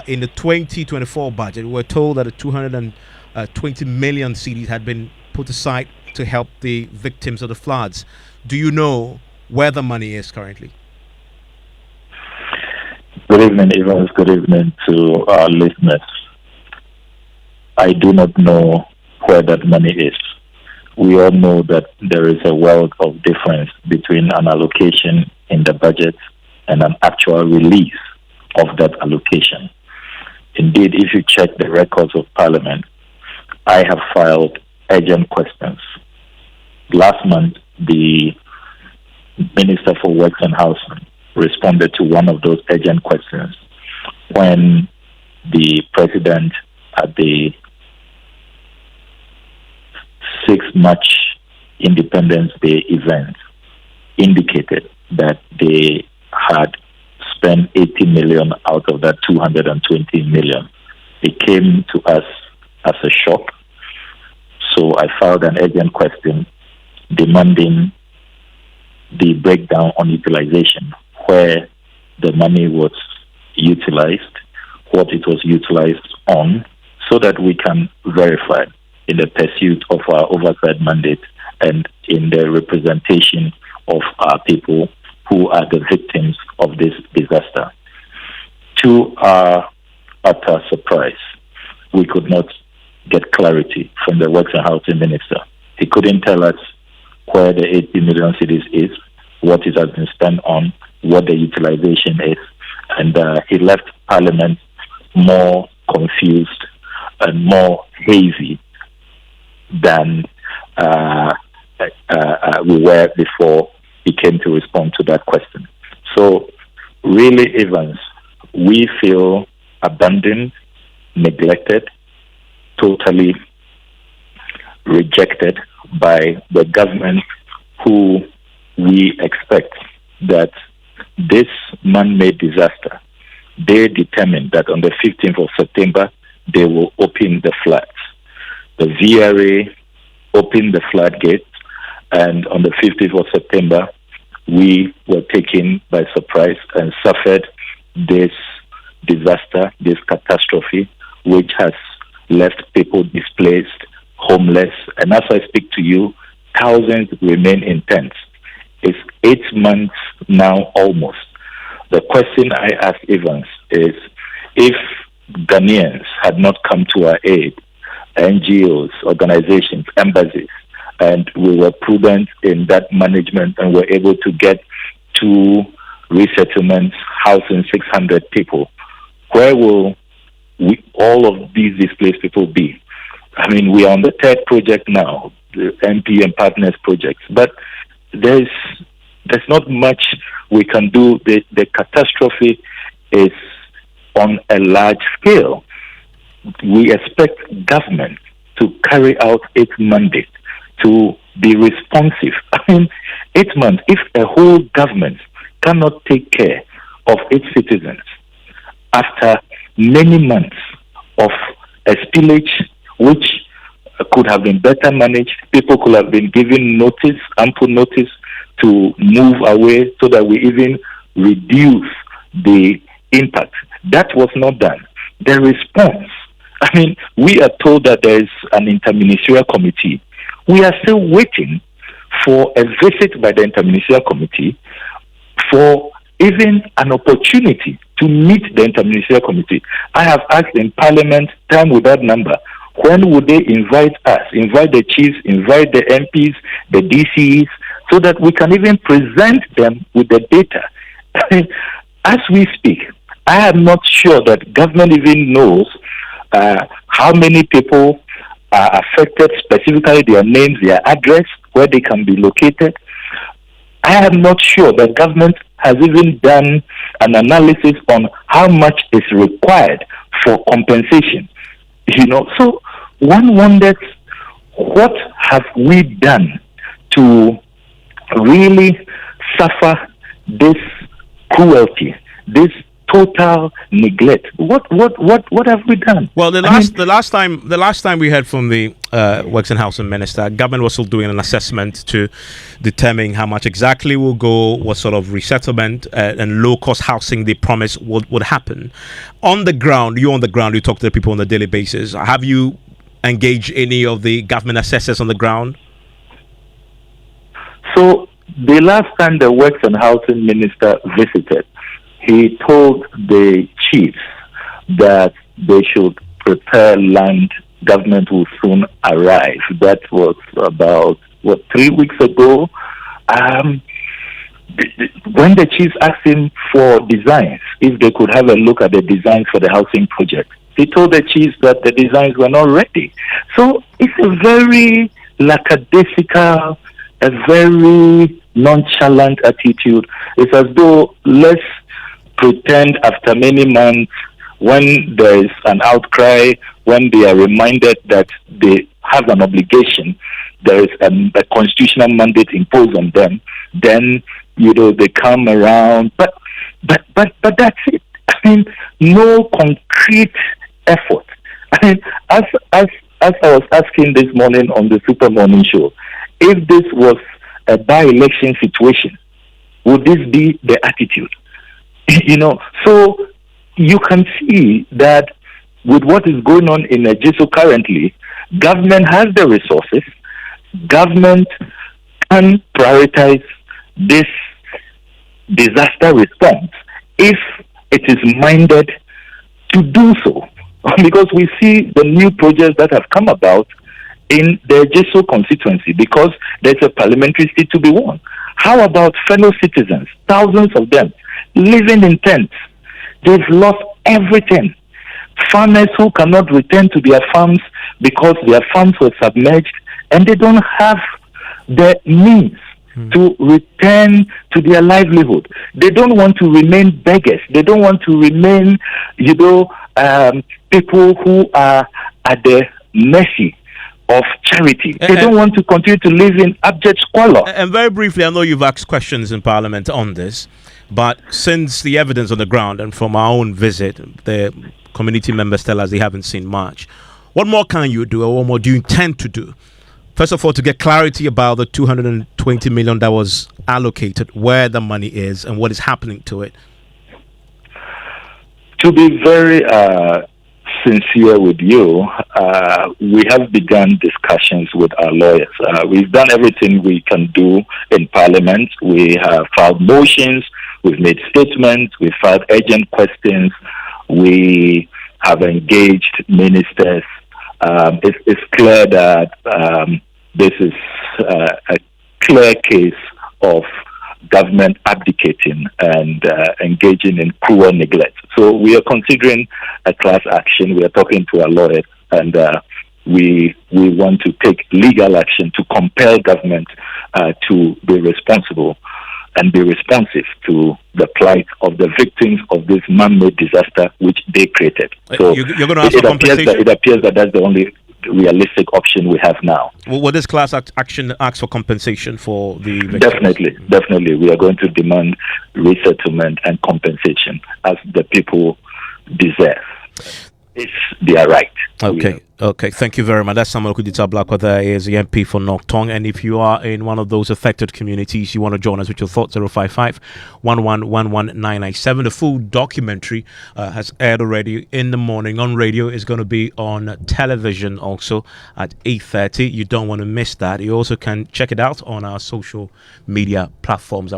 In the 2024 budget, we were told that the 220 million cedis had been put aside to help the victims of the floods. Do you know where the money is currently? Good evening, Evans. Good evening to our listeners. I do not know where that money is. We all know that there is a world of difference between an allocation in the budget and an actual release of that allocation. Indeed, if you check the records of Parliament, I have filed urgent questions. Last month, the Minister for Works and Housing responded to one of those urgent questions when the President at the 6th March Independence Day event indicated that they had spent 80 million out of that 220 million. It came to us as a shock. So I filed an urgent question demanding the breakdown on utilization, where the money was utilized, what it was utilized on, so that we can verify in the pursuit of our oversight mandate and in the representation of our people who are the victims of this disaster. To our utter surprise, we could not get clarity from the Works and Housing Minister. He couldn't tell us where the 80 million cedis is, what it has been spent on, what the utilization is, and he left Parliament more confused and more hazy than we were before he came to respond to that question. So, really, Evans, we feel abandoned, neglected, totally rejected by the government, who we expect that this man-made disaster, they determined that on the 15th of September, they will open the floods. The VRA opened the floodgates, and on the 15th of September, we were taken by surprise and suffered this disaster, this catastrophe, which has left people displaced, homeless, and as I speak to you, thousands remain in tents. It's 8 months now almost. The question I ask Evans is, if Ghanaians had not come to our aid, NGOs, organizations, embassies, and we were prudent in that management and were able to get 2 resettlements housing 600 people, where will all of these displaced people be? I mean, we are on the 3rd project now, the MP and Partners projects, but there's not much we can do. The catastrophe is on a large scale. We expect government to carry out its mandate, to be responsive. I mean, 8 months, if a whole government cannot take care of its citizens after many months of a spillage which could have been better managed, people could have been given notice, ample notice to move away so that we even reduce the impact. That was not done. The response, I mean, we are told that there is an interministerial committee. We are still waiting for a visit by the interministerial committee, for even an opportunity to meet the interministerial committee. I have asked in Parliament, time without number, when would they invite us, invite the chiefs, invite the MPs, the DCEs, so that we can even present them with the data. As we speak, I am not sure that government even knows how many people are affected, specifically their names, their address, where they can be located. I am not sure that government has even done an analysis on how much is required for compensation. So one wonders, what have we done to really suffer this cruelty, this total neglect. What have we done? Well, the last time we heard from the Works and Housing Minister, government was still doing an assessment to determine how much exactly will go, what sort of resettlement and low-cost housing they promised would happen. On the ground, you talk to the people on a daily basis. Have you engaged any of the government assessors on the ground? So the last time the Works and Housing Minister visited, he told the chiefs that they should prepare land. Government will soon arrive. That was about 3 weeks ago. When the chiefs asked him for designs, if they could have a look at the designs for the housing project, he told the chiefs that the designs were not ready. So it's a very lackadaisical, a very nonchalant attitude. It's as though let's pretend after many months, when there is an outcry, when they are reminded that they have an obligation, there is a constitutional mandate imposed on them, then they come around. But that's it. I mean, no concrete effort. I mean, as I was asking this morning on the Super Morning Show, if this was a by-election situation, would this be the attitude? So you can see that with what is going on in Ejiso currently, government has the resources. Government can prioritize this disaster response if it is minded to do so. Because we see the new projects that have come about in the Ejiso constituency, because there's a parliamentary seat to be won. How about fellow citizens, thousands of them, living in tents? They've lost everything. Farmers who cannot return to their farms because their farms were submerged, and they don't have the means to return to their livelihood. They don't want to remain beggars. They don't want to remain, people who are at the mercy of charity. They don't want to continue to live in abject squalor. And very briefly, I know you've asked questions in Parliament on this, but since the evidence on the ground and from our own visit, the community members tell us they haven't seen much. What more can you do, or what more do you intend to do? First of all, to get clarity about the 220 million that was allocated, where the money is and what is happening to it. To be very sincere with you, we have begun discussions with our lawyers. We've done everything we can do in Parliament. We have filed motions, we've made statements, we've filed urgent questions, we have engaged ministers. It's clear that this is a clear case of government abdicating and engaging in cruel neglect. So we are considering a class action. We are talking to our lawyers, and we want to take legal action to compel government to be responsible and be responsive to the plight of the victims of this man-made disaster which they created. So you're going to ask for compensation? It appears that that's the only realistic option we have now. Will this class action ask for compensation for the victims? Definitely. We are going to demand resettlement and compensation as the people deserve. It's their right. Okay. Thank you very much. That's Samuel Kudita Blackwell. There is the MP for Noktong. And if you are in one of those affected communities, you want to join us with your thoughts, 055 1111997. The full documentary has aired already in the morning on radio. It's going to be on television also at 8:30. You don't want to miss that. You also can check it out on our social media platforms.